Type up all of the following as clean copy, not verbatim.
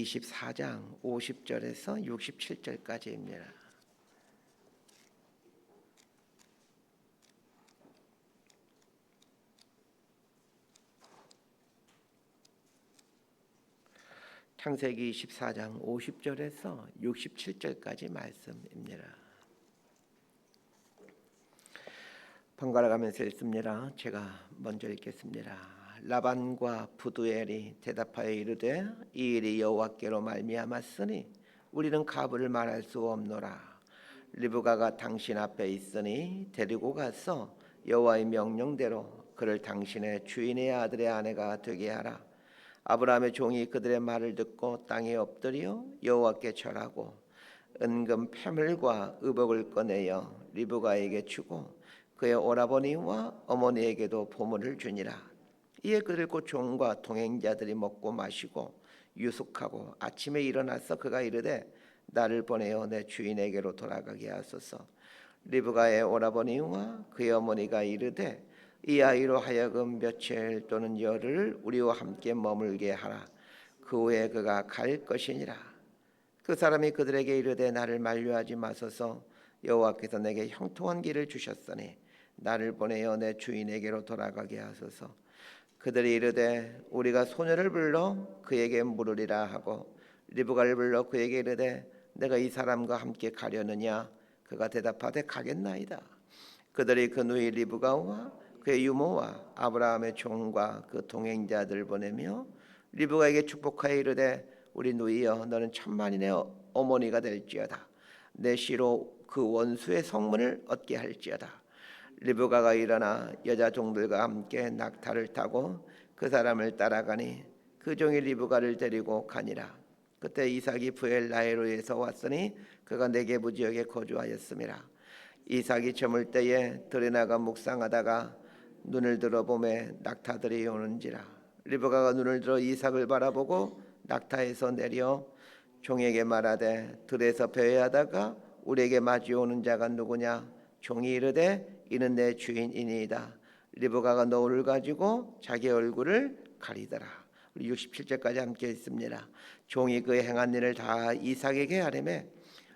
24장 50절에서 67절까지입니다. 창세기 24장 50절에서 67절까지 말씀입니다. 번갈아 가면서 읽습니다. 제가 먼저 읽겠습니다. 라반과 부두엘이 대답하여 이르되 이 일이 여호와께로 말미암았으니 우리는 가부를 말할 수 없노라. 리브가가 당신 앞에 있으니 데리고 가서 여호와의 명령대로 그를 당신의 주인의 아들의 아내가 되게 하라. 아브라함의 종이 그들의 말을 듣고 땅에 엎드려 여호와께 절하고 은금 패물과 의복을 꺼내어 리브가에게 주고 그의 오라버니와 어머니에게도 보물을 주니라. 이에 그들 곧 종과 동행자들이 먹고 마시고 유숙하고 아침에 일어나서 그가 이르되 나를 보내어 내 주인에게로 돌아가게 하소서. 리브가의 오라버니와 그의 어머니가 이르되 이 아이로 하여금 며칠 또는 열흘 우리와 함께 머물게 하라. 그 후에 그가 갈 것이니라. 그 사람이 그들에게 이르되 나를 만류하지 마소서. 여호와께서 내게 형통한 길을 주셨으니 나를 보내어 내 주인에게로 돌아가게 하소서. 그들이 이르되 우리가 소녀를 불러 그에게 물으리라 하고 리브가를 불러 그에게 이르되 내가 이 사람과 함께 가려느냐. 그가 대답하되 가겠나이다. 그들이 그 누이 리브가와 그의 유모와 아브라함의 종과 그 동행자들 보내며 리브가에게 축복하여 이르되 우리 누이여 너는 천만인의 어머니가 될지어다. 내 시로 그 원수의 성문을 얻게 할지어다. 리브가가 일어나 여자 종들과 함께 낙타를 타고 그 사람을 따라가니 그 종이 리브가를 데리고 가니라. 그때 이삭이 브엘라헤로에서 왔으니 그가 네게부 지역에 거주하였음이라. 이삭이 저물 때에 들에 나가 묵상하다가 눈을 들어 보매 낙타들이 오는지라. 리브가가 눈을 들어 이삭을 바라보고 낙타에서 내려 종에게 말하되 들에서 배회하다가 우리에게 마주오는 자가 누구냐. 종이 이르되 이는 내 주인이니이다. 리브가가 노를 가지고 자기 얼굴을 가리더라. 우리 67절까지 함께 있습니다. 종이 그의 행한 일을 다 이삭에게 아뢰매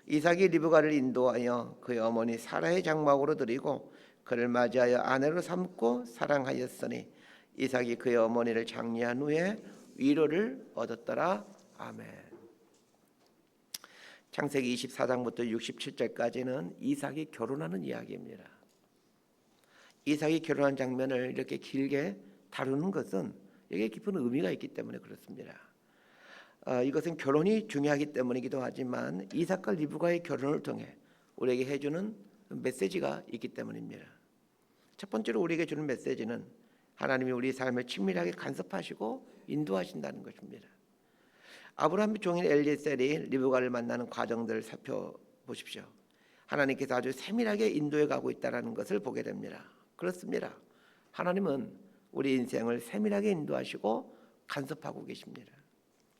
이삭이 리브가를 인도하여 그의 어머니 사라의 장막으로 들이고 그를 맞이하여 아내로 삼고 사랑하였으니 이삭이 그의 어머니를 장례한 후에 위로를 얻었더라. 아멘. 창세기 24장부터 67절까지는 이삭이 결혼하는 이야기입니다. 이삭이 결혼한 장면을 이렇게 길게 다루는 것은 여기에 깊은 의미가 있기 때문에 그렇습니다. 이것은 결혼이 중요하기 때문이기도 하지만 이삭과 리브가의 결혼을 통해 우리에게 해주는 메시지가 있기 때문입니다. 첫 번째로 우리에게 주는 메시지는 하나님이 우리 삶을 친밀하게 간섭하시고 인도하신다는 것입니다. 아브라함의 종인 엘리에셀이 리브가를 만나는 과정들을 살펴보십시오. 하나님께서 아주 세밀하게 인도해 가고 있다는 것을 보게 됩니다. 그렇습니다. 하나님은 우리 인생을 세밀하게 인도하시고 간섭하고 계십니다.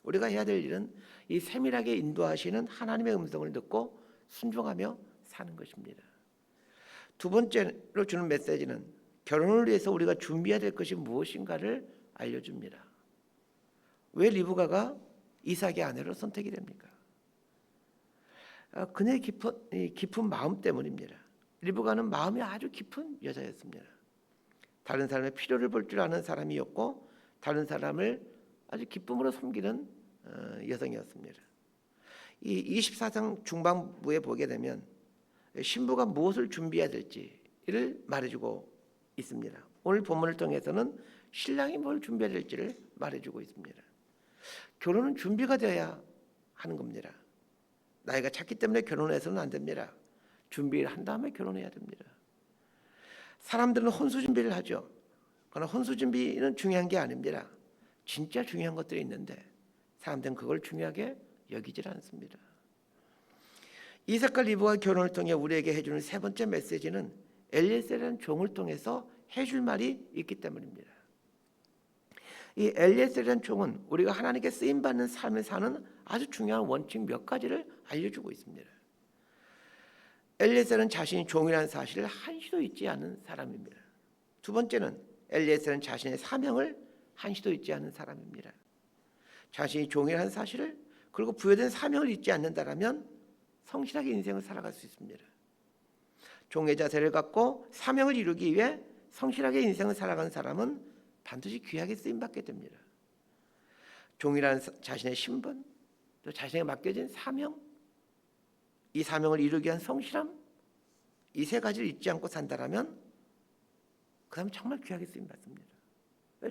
우리가 해야 될 일은 이 세밀하게 인도하시는 하나님의 음성을 듣고 순종하며 사는 것입니다. 두 번째로 주는 메시지는 결혼을 위해서 우리가 준비해야 될 것이 무엇인가를 알려줍니다. 왜 리브가가 이삭의 아내로 선택이 됩니까? 그녀의 깊은 마음 때문입니다. 리브가는 마음이 아주 깊은 여자였습니다. 다른 사람의 필요를 볼 줄 아는 사람이었고 다른 사람을 아주 기쁨으로 섬기는 여성이었습니다. 이 24장 중반부에 보게 되면 신부가 무엇을 준비해야 될지를 말해주고 있습니다. 오늘 본문을 통해서는 신랑이 뭘 준비해야 될지를 말해주고 있습니다. 결혼은 준비가 되어야 하는 겁니다. 나이가 찼기 때문에 결혼해서는 안 됩니다. 준비를 한 다음에 결혼해야 됩니다. 사람들은 혼수 준비를 하죠. 그러나 혼수 준비는 중요한 게 아닙니다. 진짜 중요한 것들이 있는데 사람들은 그걸 중요하게 여기질 않습니다. 이삭과 리브가 결혼을 통해 우리에게 해주는 세 번째 메시지는 엘리에셀이라는 종을 통해서 해줄 말이 있기 때문입니다. 이 엘리에셀이라는 종은 우리가 하나님께 쓰임받는 삶을 사는 아주 중요한 원칙 몇 가지를 알려주고 있습니다. 엘리에셀은 자신이 종이라는 사실을 한시도 잊지 않은 사람입니다. 두 번째는 엘리에셀은 자신의 사명을 한시도 잊지 않은 사람입니다. 자신이 종이라는 사실을 그리고 부여된 사명을 잊지 않는다라면 성실하게 인생을 살아갈 수 있습니다. 종의 자세를 갖고 사명을 이루기 위해 성실하게 인생을 살아가는 사람은 반드시 귀하게 쓰임받게 됩니다. 종이라는 자신의 신분, 또 자신에게 맡겨진 사명, 이 사명을 이루기 위한 성실함, 이 세 가지를 잊지 않고 산다라면 그 사람은 정말 귀하게 쓰임받습니다.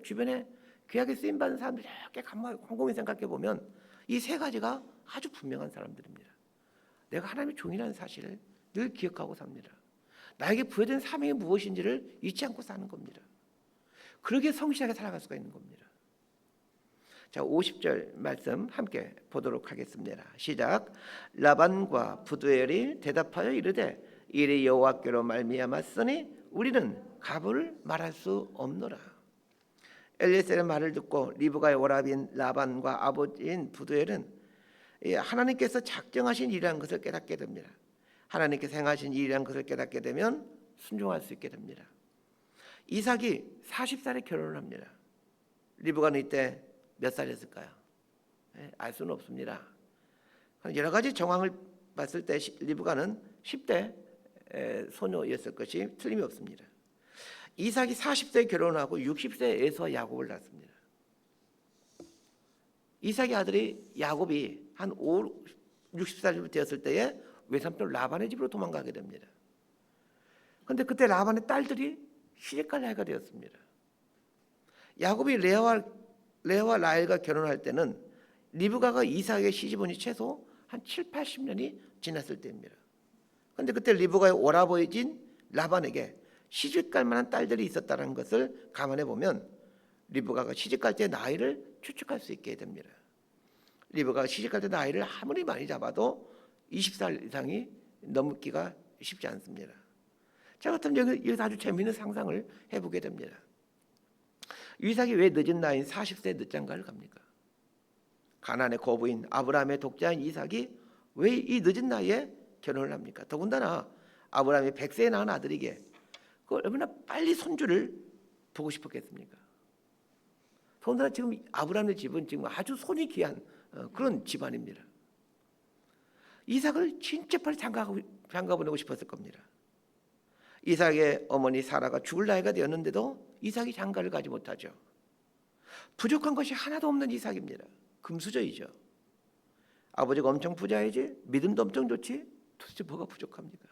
주변에 귀하게 쓰임받는 사람들이 이렇게 곰곰이 생각해 보면 이 세 가지가 아주 분명한 사람들입니다. 내가 하나님의 종이라는 사실을 늘 기억하고 삽니다. 나에게 부여된 사명이 무엇인지를 잊지 않고 사는 겁니다. 그러기에 성실하게 살아갈 수가 있는 겁니다. 자, 50절 말씀 함께 보도록 하겠습니다. 시작. 라반과 부두엘이 대답하여 이르되 이리 여호와께로 말미암았으니 우리는 가부를 말할 수 없노라. 엘리에셀의 말을 듣고 리브가의 오라비인 라반과 아버지인 부두엘은 하나님께서 작정하신 일이라는 것을 깨닫게 됩니다. 하나님께서 행하신 일이라는 것을 깨닫게 되면 순종할 수 있게 됩니다. 이삭이 40살에 결혼을 합니다. 리브가는 이때 몇 살이었을까요? 알 수는 없습니다. 여러 가지 정황을 봤을 때 리브가는 10대 소녀였을 것이 틀림이 없습니다. 이삭이 40세에 결혼하고 60세에서 야곱을 낳습니다. 이삭의 아들이 야곱이 한 60살 되었을 때에 외삼촌 라반의 집으로 도망가게 됩니다. 그런데 그때 라반의 딸들이 시집갈 나이가 되었습니다. 야곱이 레아와 라헬과 결혼할 때는 리브가가 이삭에게 시집온이 최소 한 7, 80년이 지났을 때입니다. 그런데 그때 리브가의 오라버니인 라반에게 시집갈 만한 딸들이 있었다는 것을 감안해 보면 리브가가 시집갈 때 나이를 추측할 수 있게 됩니다. 리브가가 시집갈 때 나이를 아무리 많이 잡아도 20살 이상이 넘기가 쉽지 않습니다. 자, 그렇다면 여기서 아주 재미있는 상상을 해보게 됩니다. 이삭이 왜 늦은 나이인 40세에 늦장가를 갑니까? 가나안의 거부인 아브라함의 독자인 이삭이 왜 이 늦은 나이에 결혼을 합니까? 더군다나 아브라함이 100세에 낳은 아들에게 그걸 얼마나 빨리 손주를 보고 싶었겠습니까? 더군다나 지금 아브라함의 집은 지금 아주 손이 귀한 그런 집안입니다. 이삭을 진짜 빨리 장가 보내고 싶었을 겁니다. 이삭의 어머니 사라가 죽을 나이가 되었는데도 이삭이 장가를 가지 못하죠. 부족한 것이 하나도 없는 이삭입니다. 금수저이죠. 아버지가 엄청 부자이지, 믿음도 엄청 좋지, 도대체 뭐가 부족합니까?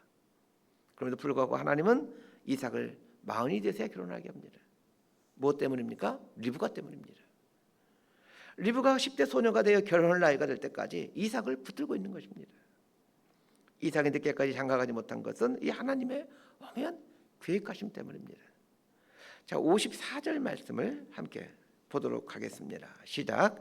그럼에도 불구하고 하나님은 이삭을 40이 돼서야 결혼하게 합니다. 무엇 때문입니까? 리브가 때문입니다. 리브가 10대 소녀가 되어 결혼할 나이가 될 때까지 이삭을 붙들고 있는 것입니다. 이삭이 늦게까지 장가가지 못한 것은 이 하나님의 엄연 계획하심 때문입니다. 자, 54절 말씀을 함께 보도록 하겠습니다. 시작.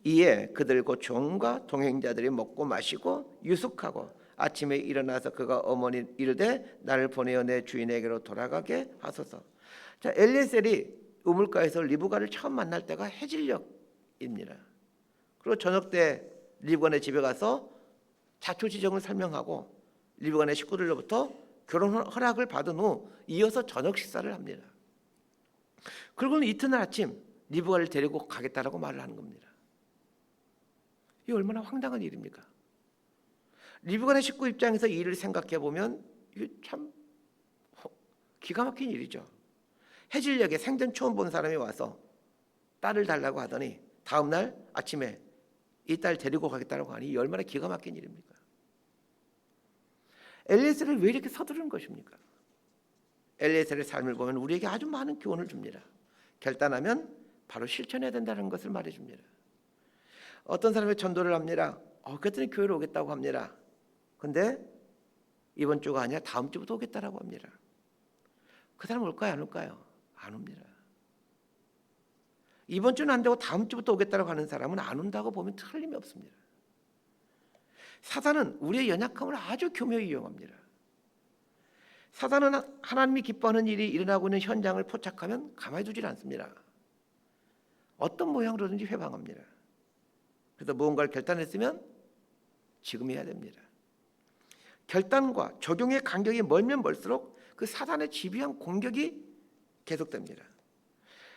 이에 그들 곧 종과 동행자들이 먹고 마시고 유숙하고 아침에 일어나서 그가 어머니 이르되 나를 보내어 내 주인에게로 돌아가게 하소서. 자, 엘리에셀이 우물가에서 리브가를 처음 만날 때가 해질녘입니다. 그리고 저녁 때 리브가네 집에 가서 자초지정을 설명하고 리브가네 식구들로부터 결혼 허락을 받은 후 이어서 저녁 식사를 합니다. 그리고는 이튿날 아침 리브가를 데리고 가겠다라고 말을 하는 겁니다. 이게 얼마나 황당한 일입니까? 리브가네 식구 입장에서 이 일을 생각해 보면 이게 참 기가 막힌 일이죠. 해질녘에 생전 처음 본 사람이 와서 딸을 달라고 하더니 다음 날 아침에 이 딸 데리고 가겠다고 하니 얼마나 기가 막힌 일입니까? 엘리에셀을 왜 이렇게 서두르는 것입니까? 엘리에셀의 삶을 보면 우리에게 아주 많은 교훈을 줍니다. 결단하면 바로 실천해야 된다는 것을 말해줍니다. 어떤 사람이 전도를 합니다. 그랬더니 교회로 오겠다고 합니다. 근데 이번 주가 아니라 다음 주부터 오겠다라고 합니다. 그 사람 올까요? 안 올까요? 안 옵니다. 이번 주는 안 되고 다음 주부터 오겠다고 하는 사람은 안 온다고 보면 틀림이 없습니다. 사단은 우리의 연약함을 아주 교묘히 이용합니다. 사단은 하나님이 기뻐하는 일이 일어나고 있는 현장을 포착하면 가만히 두질 않습니다. 어떤 모양으로든지 회방합니다. 그래서 무언가를 결단했으면 지금 해야 됩니다. 결단과 적용의 간격이 멀면 멀수록 그 사단의 집요한 공격이 계속됩니다.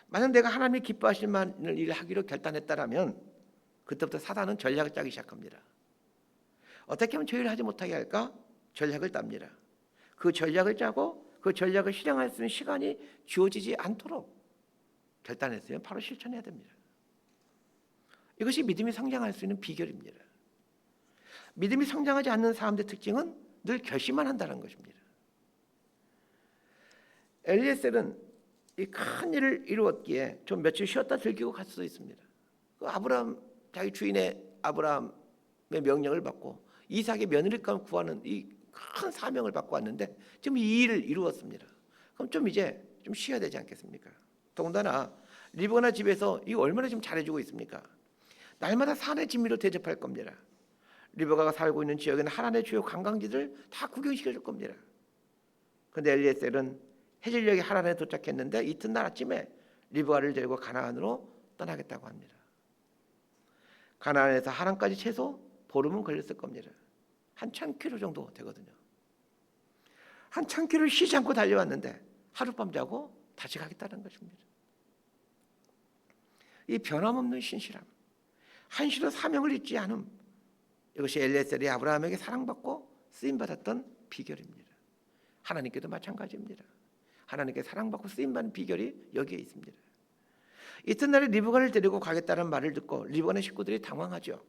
만약 내가 하나님이 기뻐하실 만한 일을 하기로 결단했다라면 그때부터 사단은 전략을 짜기 시작합니다. 어떻게 하면 죄를 하지 못하게 할까? 전략을 짭니다. 그 전략을 짜고 그 전략을 실행할 수 있는 시간이 주어지지 않도록 결단했으면 바로 실천해야 됩니다. 이것이 믿음이 성장할 수 있는 비결입니다. 믿음이 성장하지 않는 사람들의 특징은 늘 결심만 한다는 것입니다. 엘리에셀은 이 큰 일을 이루었기에 좀 며칠 쉬었다 즐기고 갈 수도 있습니다. 그 아브라함, 자기 주인의 아브라함의 명령을 받고 이삭의 며느리감 구하는 이 큰 사명을 받고 왔는데 지금 이 일을 이루었습니다. 그럼 좀 이제 좀 쉬어야 되지 않겠습니까? 더군다나 리브가나 집에서 이거 얼마나 지금 잘해주고 있습니까? 날마다 산의 진미로 대접할 겁니다. 리브가가 살고 있는 지역에는 하란의 주요 관광지들 다 구경시켜줄 겁니다. 그런데 엘리에셀은 해질녘에 하란에 도착했는데 이튿날 아침에 리브가를 데리고 가나안으로 떠나겠다고 합니다. 가나안에서 하란까지 최소 보름은 걸렸을 겁니다. 한 1000km 정도 되거든요. 한 1000km를 쉬지 않고 달려왔는데 하룻밤 자고 다시 가겠다는 것입니다. 이 변함없는 신실함, 한시로 사명을 잊지 않음, 이것이 엘리에셀이 아브라함에게 사랑받고 쓰임받았던 비결입니다. 하나님께도 마찬가지입니다. 하나님께 사랑받고 쓰임받는 비결이 여기에 있습니다. 이튿날에 리브가를 데리고 가겠다는 말을 듣고 리브가의 식구들이 당황하죠.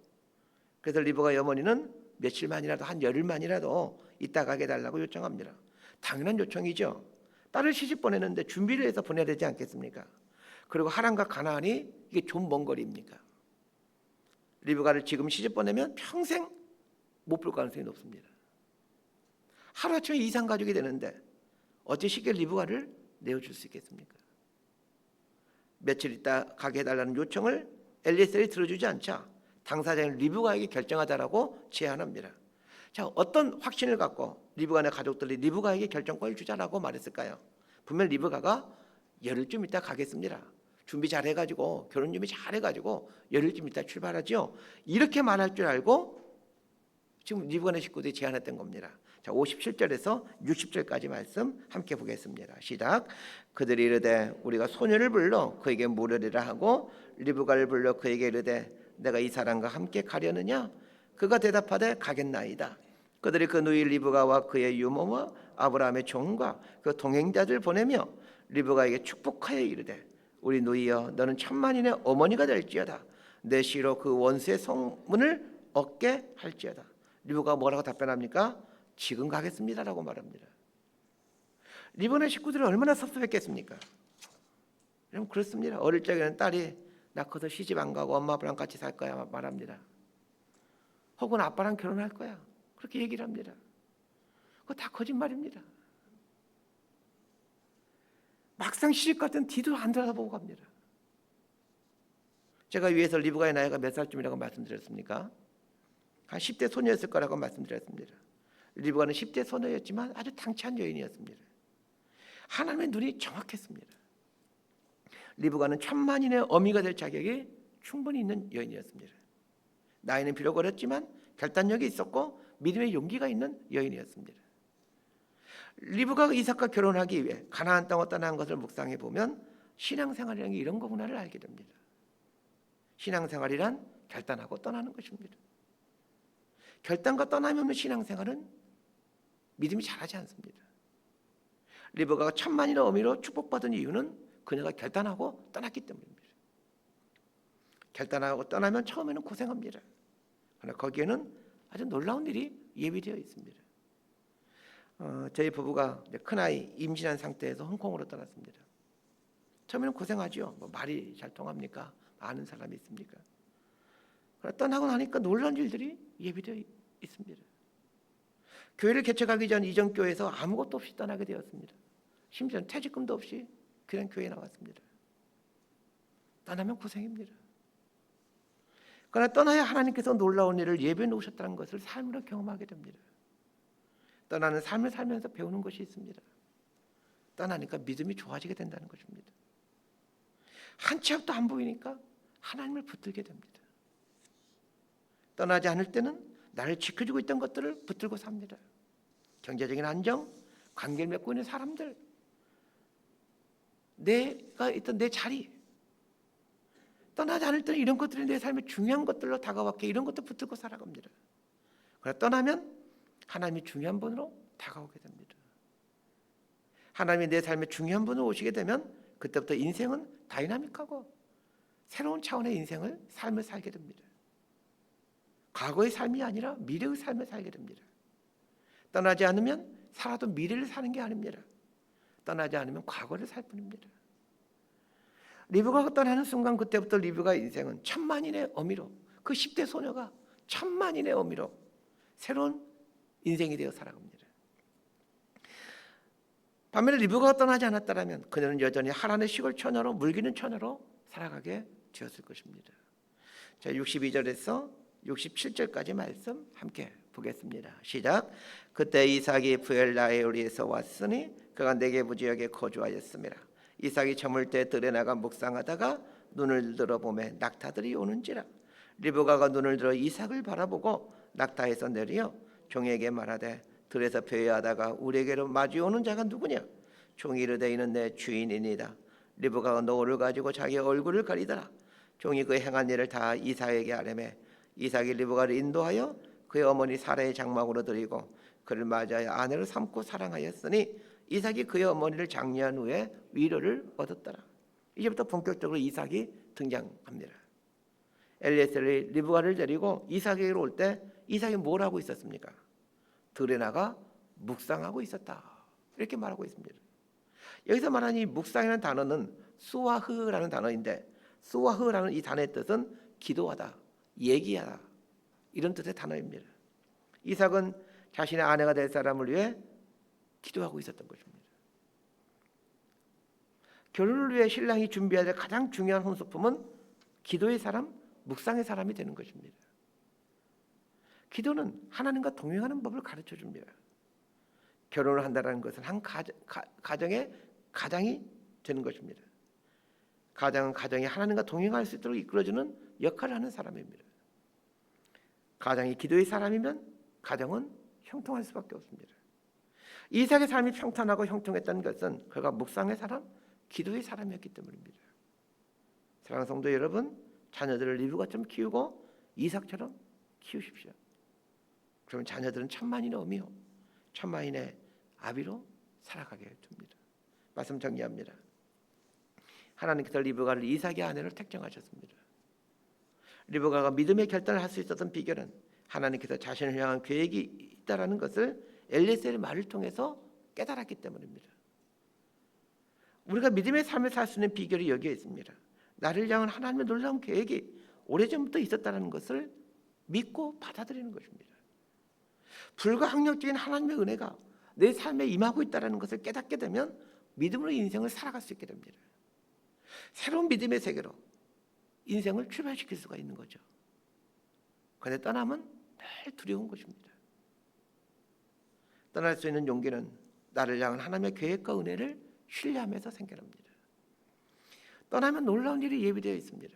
그래서 리브가의 어머니는 며칠만이라도 한 열흘만이라도 있다 가게 해달라고 요청합니다. 당연한 요청이죠. 딸을 시집 보내는데 준비를 해서 보내야 되지 않겠습니까? 그리고 하란과 가나안이 이게 좀 먼 거리입니까? 리브가를 지금 시집 보내면 평생 못 볼 가능성이 높습니다. 하루아침에 이상 가족이 되는데 어찌 쉽게 리브가를 내어줄 수 있겠습니까? 며칠 있다 가게 해달라는 요청을 엘리에셀이 들어주지 않자 당사자인 리브가에게 결정하자라고 제안합니다. 자, 어떤 확신을 갖고 리브가의 가족들이 리브가에게 결정권을 주자라고 말했을까요? 분명 리브가가 열흘쯤 있다 가겠습니다. 준비 잘해가지고 결혼 준비 잘해가지고 열흘쯤 있다 출발하죠. 이렇게 말할 줄 알고 지금 리브가의 식구들이 제안했던 겁니다. 자, 57절에서 60절까지 말씀 함께 보겠습니다. 시작. 그들이 이르되 우리가 소녀를 불러 그에게 물으리라 하고 리브가를 불러 그에게 이르되 내가 이 사람과 함께 가려느냐? 그가 대답하되 가겠나이다. 그들이 그 누이 리브가와 그의 유모와 아브라함의 종과 그 동행자들 보내며 리브가에게 축복하여 이르되 우리 누이여 너는 천만인의 어머니가 될지어다. 내 시로 그 원수의 성문을 얻게 할지어다. 리브가가 뭐라고 답변합니까? 지금 가겠습니다라고 말합니다. 리브가의 식구들은 얼마나 섭섭했겠습니까? 여러분 그렇습니다. 어릴 적에는 딸이 나 커서 시집 안 가고 엄마 아빠랑 같이 살 거야 말합니다. 혹은 아빠랑 결혼할 거야 그렇게 얘기를 합니다. 그거 다 거짓말입니다. 막상 시집 갔더니 뒤도 안 돌아보고 갑니다. 제가 위에서 리브가의 나이가 몇 살쯤이라고 말씀드렸습니까? 한 10대 소녀였을 거라고 말씀드렸습니다. 리브가는 10대 소녀였지만 아주 당찬 여인이었습니다. 하나님의 눈이 정확했습니다. 리브가는 천만인의 어미가 될 자격이 충분히 있는 여인이었습니다. 나이는 비록 어렸지만 결단력이 있었고 믿음의 용기가 있는 여인이었습니다. 리브가가 이삭과 결혼하기 위해 가나안 땅을 떠난 것을 묵상해 보면 신앙생활이라는 게 이런 거구나를 알게 됩니다. 신앙생활이란 결단하고 떠나는 것입니다. 결단과 떠남이 없는 신앙생활은 믿음이 자라지 않습니다. 리브가가 천만인의 어미로 축복받은 이유는 그녀가 결단하고 떠났기 때문입니다. 결단하고 떠나면 처음에는 고생합니다. 그러나 거기에는 아주 놀라운 일이 예비되어 있습니다. 저희 부부가 큰아이 임신한 상태에서 홍콩으로 떠났습니다. 처음에는 고생하죠. 뭐 말이 잘 통합니까? 아는 사람이 있습니까? 그러나 떠나고 나니까 놀라운 일들이 예비되어 있습니다. 교회를 개척하기 전 이전 교회에서 아무것도 없이 떠나게 되었습니다. 심지어 퇴직금도 없이 그냥 교회에 나왔습니다. 떠나면 고생입니다. 그러나 떠나야 하나님께서 놀라운 일을 예배해 놓으셨다는 것을 삶으로 경험하게 됩니다. 떠나는 삶을 살면서 배우는 것이 있습니다. 떠나니까 믿음이 좋아지게 된다는 것입니다. 한 치 앞도 안 보이니까 하나님을 붙들게 됩니다. 떠나지 않을 때는 나를 지켜주고 있던 것들을 붙들고 삽니다. 경제적인 안정, 관계를 맺고 있는 사람들, 내가 있던 내 자리, 떠나지 않을 때는 이런 것들이 내 삶의 중요한 것들로 다가왔기에 이런 것도 붙들고 살아갑니다. 그러나 떠나면 하나님이 중요한 분으로 다가오게 됩니다. 하나님이 내 삶의 중요한 분으로 오시게 되면 그때부터 인생은 다이나믹하고 새로운 차원의 삶을 살게 됩니다. 과거의 삶이 아니라 미래의 삶을 살게 됩니다. 떠나지 않으면 살아도 미래를 사는 게 아닙니다. 떠나지 않으면 과거를 살 뿐입니다. 리브가가 떠나는 순간 그때부터 리브가의 인생은 천만인의 어미로, 그 10대 소녀가 천만인의 어미로 새로운 인생이 되어 살아갑니다. 반면에 리브가가 떠나지 않았다면 그녀는 여전히 하란의 시골 처녀로, 물기는 처녀로 살아가게 되었을 것입니다. 자, 62절에서 67절까지 말씀 함께 보겠습니다. 시작. 그때 이삭이 부엘라엘에서 왔으니 그가 네게부 지역에 거주하였습니다. 이삭이 저물 때 들에 나가 묵상하다가 눈을 들어보매 낙타들이 오는지라. 리브가가 눈을 들어 이삭을 바라보고 낙타에서 내려 종에게 말하되 들에서 배회하다가 우리에게로 마주오는 자가 누구냐? 종이 이르되 이는 내 주인이니이다. 리브가가 노를 가지고 자기 얼굴을 가리더라. 종이 그 행한 일을 다 이삭에게 아뢰매 이삭이 리브가를 인도하여 그의 어머니 사라의 장막으로 드리고 그를 맞이하여 아내로 삼고 사랑하였으니 이삭이 그의 어머니를 장려한 후에 위로를 얻었더라. 이제부터 본격적으로 이삭이 등장합니다. 엘리에셀이 리브가를 데리고 이삭에게로 올 때 이삭이 뭘 하고 있었습니까? 들에 나가 묵상하고 있었다. 이렇게 말하고 있습니다. 여기서 말하는 이 묵상이라는 단어는 수와흐라는 단어인데 수와흐라는 이 단어의 뜻은 기도하다, 얘기하다 이런 뜻의 단어입니다. 이삭은 자신의 아내가 될 사람을 위해 기도하고 있었던 것입니다. 결혼을 위해 신랑이 준비해야 될 가장 중요한 혼수품은 기도의 사람, 묵상의 사람이 되는 것입니다. 기도는 하나님과 동행하는 법을 가르쳐 줍니다. 결혼을 한다는 것은 한 가정의 가장이 되는 것입니다. 가장은 가정이 하나님과 동행할 수 있도록 이끌어주는 역할을 하는 사람입니다. 가장이 기도의 사람이면 가정은 형통할 수밖에 없습니다. 이삭의 삶이 평탄하고 형통했다는 것은 그가 묵상의 사람, 기도의 사람이었기 때문입니다. 사랑하는 성도 여러분, 자녀들을 리브가처럼 키우고 이삭처럼 키우십시오. 그러면 자녀들은 천만인의 어미요 천만인의 아비로 살아가게 됩니다. 말씀 정리합니다. 하나님께서 리브가를 이삭의 아내를 택정하셨습니다. 리브가가 믿음의 결단을 할 수 있었던 비결은 하나님께서 자신을 향한 계획이 있다라는 것을 엘리에셀의 말을 통해서 깨달았기 때문입니다. 우리가 믿음의 삶을 살 수 있는 비결이 여기에 있습니다. 나를 향한 하나님의 놀라운 계획이 오래전부터 있었다는 것을 믿고 받아들이는 것입니다. 불가항력적인 하나님의 은혜가 내 삶에 임하고 있다는 것을 깨닫게 되면 믿음으로 인생을 살아갈 수 있게 됩니다. 새로운 믿음의 세계로 인생을 출발시킬 수가 있는 거죠. 그런데 떠나면 늘 두려운 것입니다. 떠날 수 있는 용기는 나를 향한 하나님의 계획과 은혜를 신뢰하면서 생겨납니다. 떠나면 놀라운 일이 예비되어 있습니다.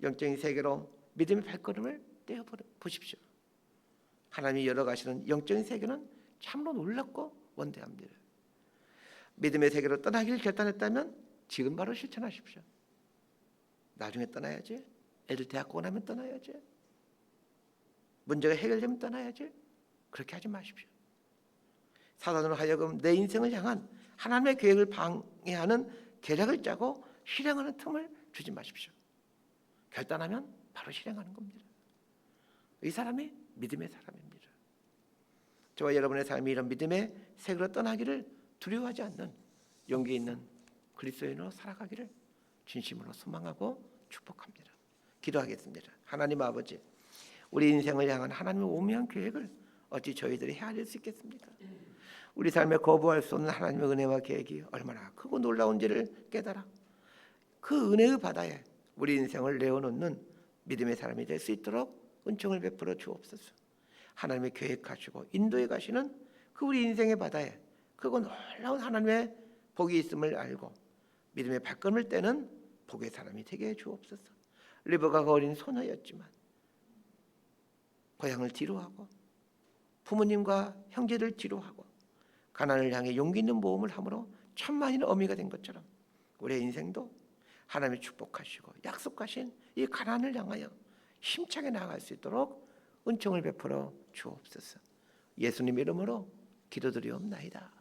영적인 세계로 믿음의 발걸음을 떼어보십시오. 하나님이 열어가시는 영적인 세계는 참으로 놀랍고 원대합니다. 믿음의 세계로 떠나기를 결단했다면 지금 바로 실천하십시오. 나중에 떠나야지. 애들 대학 가고 나면 떠나야지. 문제가 해결되면 떠나야지. 그렇게 하지 마십시오. 사단으로 하여금 내 인생을 향한 하나님의 계획을 방해하는 계략을 짜고 실행하는 틈을 주지 마십시오. 결단하면 바로 실행하는 겁니다. 이 사람이 믿음의 사람입니다. 저와 여러분의 삶이 이런 믿음의 세계로 떠나기를 두려워하지 않는 용기 있는 그리스도인으로 살아가기를 진심으로 소망하고 축복합니다. 기도하겠습니다. 하나님 아버지, 우리 인생을 향한 하나님의 오묘한 계획을 어찌 저희들이 헤아릴 수 있겠습니까? 우리 삶에 거부할 수 없는 하나님의 은혜와 계획이 얼마나 크고 놀라운지를 깨달아 그 은혜의 바다에 우리 인생을 내어놓는 믿음의 사람이 될 수 있도록 은총을 베풀어 주옵소서. 하나님의 계획하시고 인도해 가시는 그 우리 인생의 바다에 그거 놀라운 하나님의 복이 있음을 알고 믿음의 발걸음을 떼는 복의 사람이 되게 해 주옵소서. 리브가가 어린 소녀였지만 고향을 뒤로하고 부모님과 형제들 뒤로하고 가나안을 향해 용기 있는 모험을 함으로 천만인의 어미가 된 것처럼 우리의 인생도 하나님이 축복하시고 약속하신 이 가나안을 향하여 힘차게 나아갈 수 있도록 은총을 베풀어 주옵소서. 예수님 이름으로 기도드리옵나이다.